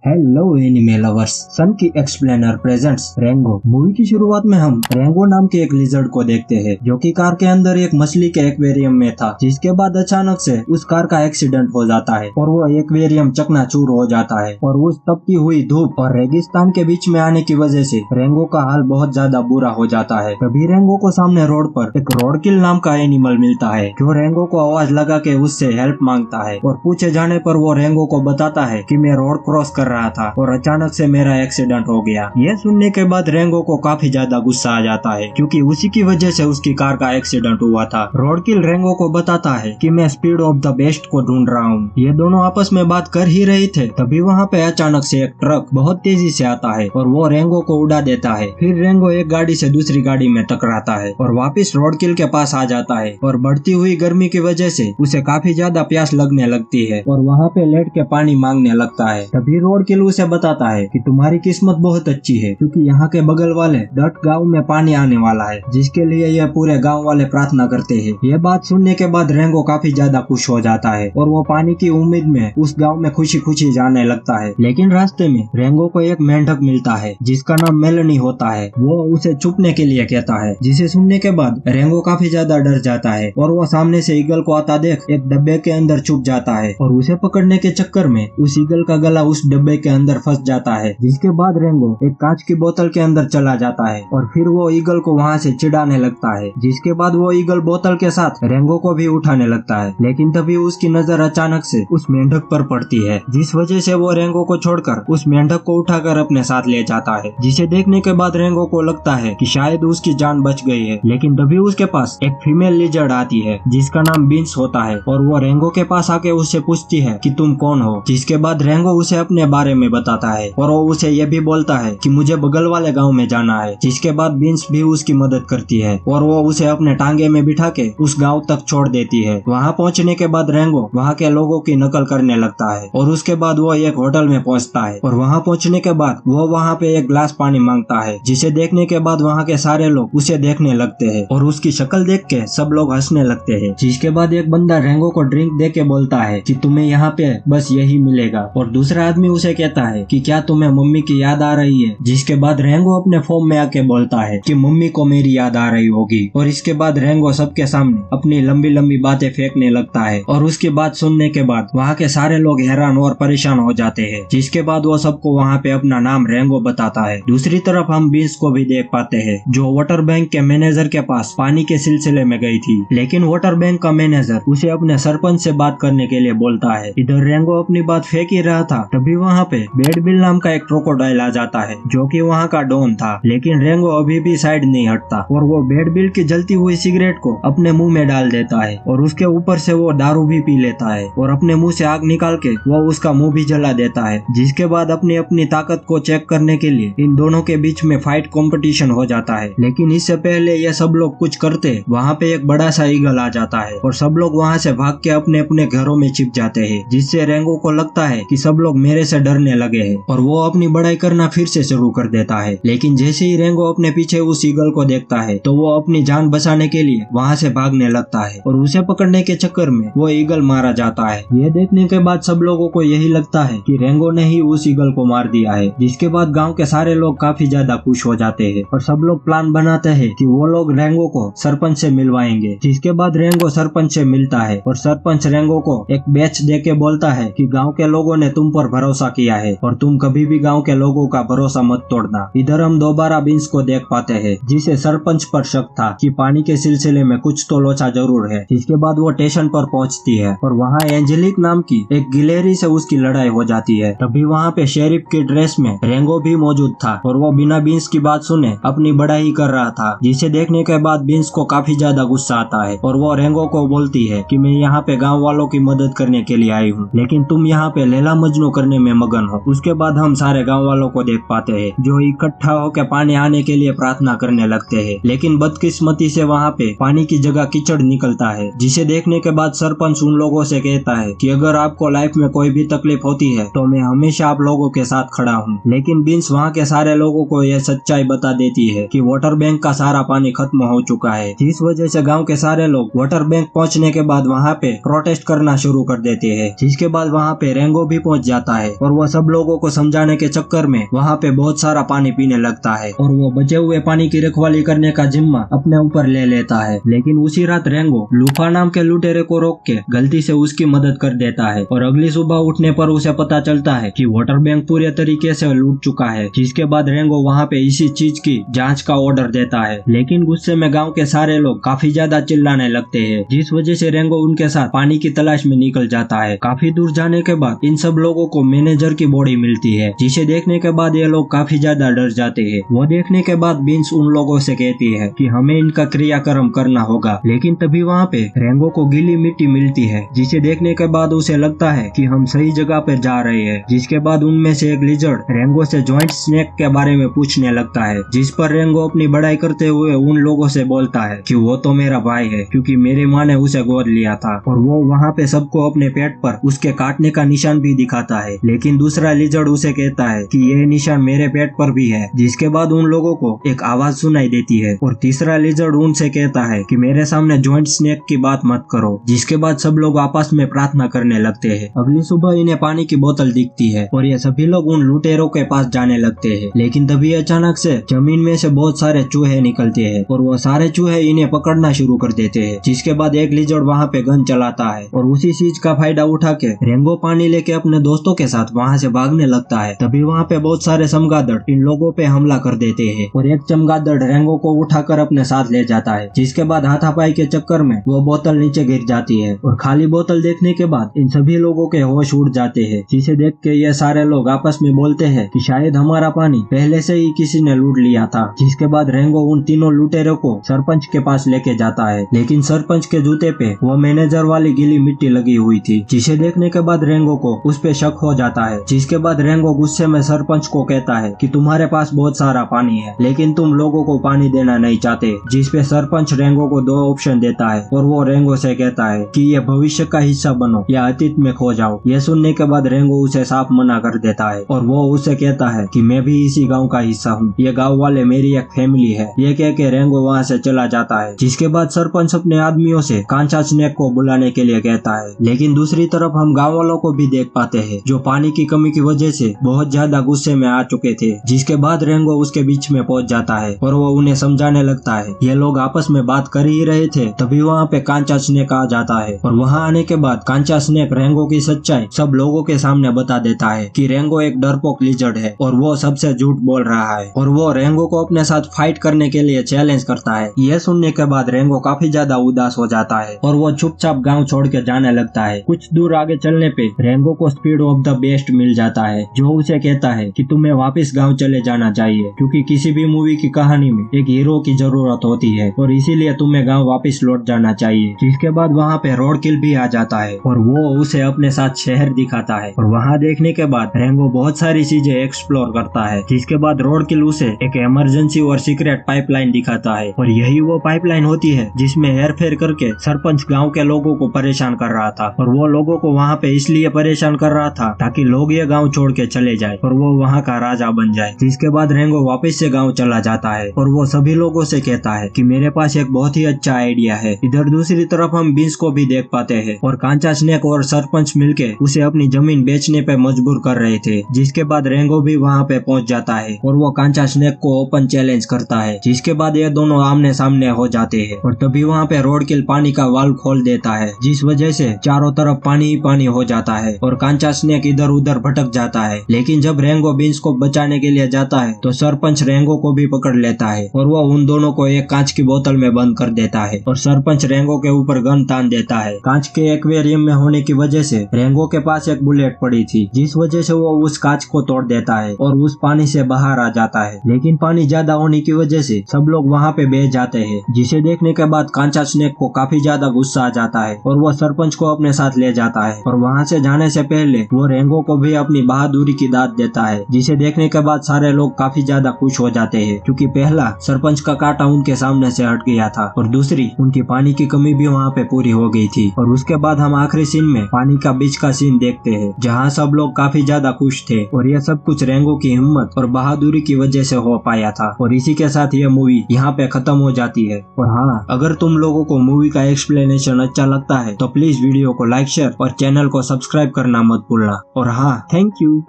Hello anime lovers, सन की explainer presents रेंगो। Movie की शुरुआत में हम रेंगो नाम के एक लिजर्ड को देखते हैं जो कि कार के अंदर एक मछली के एक्वेरियम में था, जिसके बाद अचानक से उस कार का एक्सीडेंट हो जाता है और वो एक्वेरियम चकनाचूर हो जाता है। और उस तपती हुई धूप और रेगिस्तान के बीच में आने की वजह से रेंगो का हाल बहुत ज्यादा बुरा हो जाता है। तभी रेंगो को सामने रोड पर एक रोडकिल नाम का एनिमल मिलता है जो रेंगो को आवाज लगा के उससे हेल्प मांगता है। और पूछे जाने पर वो रेंगो को बताता है कि मैं रोड क्रॉस कर रहा था और अचानक से मेरा एक्सीडेंट हो गया। ये सुनने के बाद रेंगो को काफी ज्यादा गुस्सा आ जाता है क्योंकि उसी की वजह से उसकी कार का एक्सीडेंट हुआ था। रोडकिल रेंगो को बताता है कि मैं स्पीड ऑफ द बेस्ट को ढूंढ रहा हूँ। ये दोनों आपस में बात कर ही रहे थे, तभी वहाँ पे अचानक से एक ट्रक बहुत तेजी से आता है और वो रेंगो को उड़ा देता है। फिर रेंगो एक गाड़ी से दूसरी गाड़ी में टकराता है और वापस रोडकिल के पास आ जाता है। और बढ़ती हुई गर्मी की वजह से उसे काफी ज्यादा प्यास लगने लगती है और वहाँ पे लेट के पानी मांगने लगता है। तभी रोडकिल उसे बताता है कि तुम्हारी किस्मत बहुत अच्छी है क्योंकि यहाँ के बगल वाले डट गांव में पानी आने वाला है, जिसके लिए यह पूरे गांव वाले प्रार्थना करते हैं। ये बात सुनने के बाद रेंगो काफी ज्यादा खुश हो जाता है और वो पानी की उम्मीद में उस गांव में खुशी खुशी जाने लगता है। लेकिन रास्ते में रेंगो को एक मेंढक मिलता है जिसका नाम मेलनी होता है। वो उसे छुपने के लिए कहता है, जिसे सुनने के बाद रेंगो काफी ज्यादा डर जाता है और वो सामने से ईगल को आता देख एक डब्बे के अंदर छुप जाता है और उसे पकड़ने के चक्कर में उस ईगल का गला उस डब्बे के अंदर फंस जाता है। जिसके बाद रेंगो एक कांच की बोतल के अंदर चला जाता है और फिर वो ईगल को वहाँ से चिढ़ाने लगता है। जिसके बाद वो ईगल बोतल के साथ रेंगो को भी उठाने लगता है, लेकिन तभी उसकी नजर अचानक से उस मेंढक पर पड़ती है, जिस वजह से वो रेंगो को छोड़कर उस मेंढक को उठाकर अपने साथ ले जाता है। जिसे देखने के बाद रेंगो को लगता है कि शायद उसकी जान बच गई है, लेकिन तभी उसके पास एक फीमेल लिजर्ड आती है जिसका नाम बीन्स होता है और वो रेंगो के पास आके उससे पूछती है कि तुम कौन हो। जिसके बाद रेंगो उसे अपने बारे में बताता है और वो उसे ये भी बोलता है कि मुझे बगल वाले गांव में जाना है। जिसके बाद बीन्स भी उसकी मदद करती है और वो उसे अपने टांगे में बिठा के उस गांव तक छोड़ देती है। वहां पहुंचने के बाद रेंगो वहां के लोगों की नकल करने लगता है और उसके बाद वो एक होटल में पहुंचता है और वहां पहुंचने के बाद वो वहां पे एक ग्लास पानी मांगता है, जिसे देखने के बाद वहां के सारे लोग उसे देखने लगते हैं और उसकी शक्ल देख के सब लोग हंसने लगते हैं। जिसके बाद एक बंदा रेंगो को ड्रिंक दे के बोलता है कि तुम्हें यहाँ पे बस यही मिलेगा और दूसरा आदमी उसे कहता है कि क्या तुम्हें मम्मी की याद आ रही है। जिसके बाद रेंगो अपने फॉर्म में आके बोलता है कि मम्मी को मेरी याद आ रही होगी। और इसके बाद रेंगो सबके सामने अपनी लंबी लंबी बातें फेंकने लगता है और उसकी बात सुनने के बाद वहाँ के सारे लोग हैरान और परेशान हो जाते हैं। जिसके बाद वो सबको वहाँ पे अपना नाम रेंगो बताता है। दूसरी तरफ हम बीन्स को भी देख पाते हैं जो वाटर बैंक के मैनेजर के पास पानी के सिलसिले में गई थी, लेकिन वाटर बैंक का मैनेजर उसे अपने सरपंच से बात करने के लिए बोलता है। इधर रेंगो अपनी बात फेंक ही रहा था, तभी वहाँ पे बैड बिल नाम का एक क्रोकोडाइल आ जाता है जो कि वहाँ का डॉन था। लेकिन रेंगो अभी भी साइड नहीं हटता और वो बैड बिल की जलती हुई सिगरेट को अपने मुंह में डाल देता है और उसके ऊपर से वो दारू भी पी लेता है और अपने मुंह से आग निकाल के वो उसका मुंह भी जला देता है। जिसके बाद अपनी अपनी ताकत को चेक करने के लिए इन दोनों के बीच में फाइट कंपटीशन हो जाता है। लेकिन इससे पहले ये सब लोग कुछ करते, वहाँ पे एक बड़ा सा ईगल आ जाता है और सब लोग वहाँ से भाग के अपने अपने घरों में छिप जाते हैं। जिससे रेंगो को लगता है कि सब लोग मेरे से डरने लगे हैं और वो अपनी बड़ाई करना फिर से शुरू कर देता है। लेकिन जैसे ही रेंगो अपने पीछे उस ईगल को देखता है तो वो अपनी जान बचाने के लिए वहाँ से भागने लगता है और उसे पकड़ने के चक्कर में वो ईगल मारा जाता है। ये देखने के बाद सब लोगों को यही लगता है कि रेंगो ने ही उस ईगल को मार दिया है। जिसके बाद गांव के सारे लोग काफी ज्यादा खुश हो जाते हैं और सब लोग प्लान बनाते हैं कि वो लोग रेंगो को सरपंच से मिलवाएंगे। जिसके बाद रेंगो सरपंच से मिलता है और सरपंच रेंगो को एक बैच दे के बोलता है कि गाँव के लोगों ने तुम पर भरोसा किया है और तुम कभी भी गांव के लोगों का भरोसा मत तोड़ना। इधर हम दोबारा बीन्स को देख पाते हैं जिसे सरपंच पर शक था कि पानी के सिलसिले में कुछ तो लोचा जरूर है। जिसके बाद वो स्टेशन पर पहुंचती है और वहाँ एंजेलिक नाम की एक गिलेरी से उसकी लड़ाई हो जाती है। तभी वहाँ पे शेरिफ की ड्रेस में रेंगो भी मौजूद था और वो बिना बीन्स की बात सुने अपनी बड़ाई कर रहा था। जिसे देखने के बाद बीन्स को काफी ज्यादा गुस्सा आता है और वो रेंगो को बोलती है कि मैं यहाँ पे गाँव वालों की मदद करने के लिए आई हूँ, लेकिन तुम यहाँ पे लैला मजनू करने में मगन हो। उसके बाद हम सारे गांव वालों को देख पाते हैं जो इकट्ठा होकर पानी आने के लिए प्रार्थना करने लगते हैं। लेकिन बदकिस्मती से वहाँ पे पानी की जगह कीचड़ निकलता है। जिसे देखने के बाद सरपंच उन लोगों से कहता है कि अगर आपको लाइफ में कोई भी तकलीफ होती है तो मैं हमेशा आप लोगों के साथ खड़ा हूँ। लेकिन बीन्स वहाँ के सारे लोगों को यह सच्चाई बता देती है कि वाटर बैंक का सारा पानी खत्म हो चुका है। जिस वजह से गाँव के सारे लोग वाटर बैंक पहुँचने के बाद वहाँ पे प्रोटेस्ट करना शुरू कर देते हैं। जिसके बाद वहाँ पे रेंगो भी पहुँच जाता है और वो सब लोगों को समझाने के चक्कर में वहाँ पे बहुत सारा पानी पीने लगता है और वो बचे हुए पानी की रखवाली करने का जिम्मा अपने ऊपर ले लेता है। लेकिन उसी रात रेंगो लूफा नाम के लुटेरे को रोक के गलती से उसकी मदद कर देता है और अगली सुबह उठने पर उसे पता चलता है कि वाटर बैंक पूरे तरीके से लूट चुका है। जिसके बाद रेंगो वहाँ पे इसी चीज की जांच का ऑर्डर देता है। लेकिन गुस्से में गांव के सारे लोग काफी ज्यादा चिल्लाने लगते हैं, जिस वजह से रेंगो उनके साथ पानी की तलाश में निकल जाता है। काफी दूर जाने के बाद इन सब लोगों को मैनेजर की बॉडी मिलती है, जिसे देखने के बाद ये लोग काफी ज्यादा डर जाते हैं। वो देखने के बाद बीन्स उन लोगों से कहती है कि हमें इनका क्रियाक्रम करना होगा। लेकिन तभी वहाँ पे रेंगो को गीली मिट्टी मिलती है, जिसे देखने के बाद उसे लगता है कि हम सही जगह पे जा रहे हैं। जिसके बाद उनमें से एक लिजर्ड रेंगो से जॉइंट स्नेक के बारे में पूछने लगता है, जिस पर रेंगो अपनी बड़ाई करते हुए उन लोगों से बोलता है कि वो तो मेरा भाई है, क्योंकि मेरी माँ ने उसे गोद लिया था। और वो वहाँ पे सबको अपने पेट पर उसके काटने का निशान भी दिखाता है। लेकिन दूसरा लिजर्ड उसे कहता है कि ये निशान मेरे पेट पर भी है। जिसके बाद उन लोगों को एक आवाज सुनाई देती है और तीसरा लिजर्ड उनसे कहता है कि मेरे सामने जॉइंट स्नेक की बात मत करो। जिसके बाद सब लोग आपस में प्रार्थना करने लगते हैं। अगली सुबह इन्हें पानी की बोतल दिखती है और ये सभी लोग उन लुटेरों के पास जाने लगते हैं। लेकिन तभी अचानक से जमीन में से बहुत सारे चूहे निकलते हैं और वो सारे चूहे इन्हें पकड़ना शुरू कर देते हैं। जिसके बाद एक लिजर्ड वहाँ पे गन चलाता है और उसी चीज का फायदा उठा के रेंगो पानी लेके अपने दोस्तों के साथ वहाँ से भागने लगता है। तभी वहाँ पे बहुत सारे चमगादड़ इन लोगों पे हमला कर देते हैं और एक चमगादड़ रेंगो को उठाकर अपने साथ ले जाता है। जिसके बाद हाथापाई के चक्कर में वो बोतल नीचे गिर जाती है और खाली बोतल देखने के बाद इन सभी लोगों के होश उड़ जाते हैं। जिसे देख के ये सारे लोग आपस में बोलते हैं कि शायद हमारा पानी पहले से ही किसी ने लूट लिया था। जिसके बाद रेंगो उन तीनों लुटेरों को सरपंच के पास लेके जाता है। लेकिन सरपंच के जूते पे वो मैनेजर वाली गीली मिट्टी लगी हुई थी, जिसे देखने के बाद रेंगो को उस पे शक हो जाता है। जिसके बाद रेंगो गुस्से में सरपंच को कहता है कि तुम्हारे पास बहुत सारा पानी है, लेकिन तुम लोगों को पानी देना नहीं चाहते। जिस पे सरपंच रेंगो को 2 ऑप्शन देता है और वो रेंगो से कहता है कि ये भविष्य का हिस्सा बनो या अतीत में खो जाओ। ये सुनने के बाद रेंगो उसे साफ मना कर देता है और वो उसे कहता है कि मैं भी इसी गांव का हिस्सा हूँ, ये गांव वाले मेरी एक फैमिली है। ये कह के रेंगो वहाँ से चला जाता है। जिसके बाद सरपंच अपने आदमियों से कांचा स्नेक को बुलाने के लिए कहता है। लेकिन दूसरी तरफ हम गाँव वालों को भी देख पाते हैं जो पानी की कमी की वजह से बहुत ज्यादा गुस्से में आ चुके थे। जिसके बाद रेंगो उसके बीच में पहुंच जाता है और वो उन्हें समझाने लगता है। ये लोग आपस में बात कर ही रहे थे, तभी वहाँ पे कांचा स्नेक आ जाता है और वहाँ आने के बाद कांचा स्नेक रेंगो की सच्चाई सब लोगों के सामने बता देता है कि रेंगो एक डरपोक लिजर्ड है और वो सबसे झूठ बोल रहा है और वो रेंगो को अपने साथ फाइट करने के लिए चैलेंज करता है। यह सुनने के बाद रेंगो काफी ज्यादा उदास हो जाता है और वो चुपचाप गाँव छोड़ के जाने लगता है। कुछ दूर आगे चलने पे रेंगो को स्पीड ऑफ द बेस्ट मिल जाता है, जो उसे कहता है कि तुम्हें वापस गाँव चले जाना चाहिए, क्योंकि किसी भी मूवी की कहानी में एक हीरो की जरूरत होती है और इसीलिए तुम्हें गाँव वापस लौट जाना चाहिए। जिसके बाद वहाँ पे रोड किल भी आ जाता है और वो उसे अपने साथ शहर दिखाता है और वहाँ देखने के बाद रेंगो बहुत सारी चीजें एक्सप्लोर करता है। जिसके बाद रोड किल उसे एक इमरजेंसी और सीक्रेट पाइपलाइन दिखाता है और यही वो पाइपलाइन होती है जिसमें हेरफेर करके सरपंच गाँव के लोगों को परेशान कर रहा था और वो लोगों को वहाँ पे इसलिए परेशान कर रहा था ताकि लोग ये गाँव छोड़ के चले जाए और वो वहाँ का राजा बन जाए। जिसके बाद रेंगो वापस से गाँव चला जाता है और वो सभी लोगों से कहता है कि मेरे पास एक बहुत ही अच्छा आइडिया है। इधर दूसरी तरफ हम बीन्स को भी देख पाते हैं और कांचा स्नेक और सरपंच मिलके उसे अपनी जमीन बेचने पे मजबूर कर रहे थे। जिसके बाद रेंगो भी वहाँ पे पहुँच जाता है और वो कांचा स्नेक को ओपन चैलेंज करता है। जिसके बाद ये दोनों आमने सामने हो जाते हैं और तभी वहाँ पे रोड किल पानी का वाल्व खोल देता है, जिस वजह से चारों तरफ पानी ही पानी हो जाता है और कांचा स्नेक इधर उधर भटक जाता है। लेकिन जब रेंगो बीन्स को बचाने के लिए जाता है तो सरपंच रेंगो को भी पकड़ लेता है और वो उन दोनों को एक कांच की बोतल में बंद कर देता है और सरपंच रेंगो के ऊपर गन तान देता है। कांच के एक्वेरियम में होने की वजह से रेंगो के पास एक बुलेट पड़ी थी, जिस वजह से वो उस कांच को तोड़ देता है और उस पानी से बाहर आ जाता है। लेकिन पानी ज्यादा होने की वजह से सब लोग वहाँ पे बह जाते हैं, जिसे देखने के बाद कांचा स्नेक को काफी ज्यादा गुस्सा आ जाता है और वो सरपंच को अपने साथ ले जाता है और वहाँ से जाने से पहले वो रेंगो को भी अपनी बहादुरी की दाद देता है, जिसे देखने के बाद सारे लोग काफी ज्यादा खुश हो जाते हैं, क्योंकि पहला सरपंच का कांटा उनके सामने से हट गया था और दूसरी उनकी पानी की कमी भी वहाँ पे पूरी हो गई थी। और उसके बाद हम आखिरी सीन में पानी का बीच का सीन देखते हैं, जहाँ सब लोग काफी ज्यादा खुश थे और यह सब कुछ रेंगो की हिम्मत और बहादुरी की वजह से हो पाया था। और इसी के साथ ये मूवी यहाँ पे खत्म हो जाती है। और हाँ, अगर तुम लोगों को मूवी का एक्सप्लेनेशन अच्छा लगता है तो प्लीज वीडियो को लाइक, शेयर और चैनल को सब्सक्राइब करना मत भूलना। और हाँ, थैंक यू।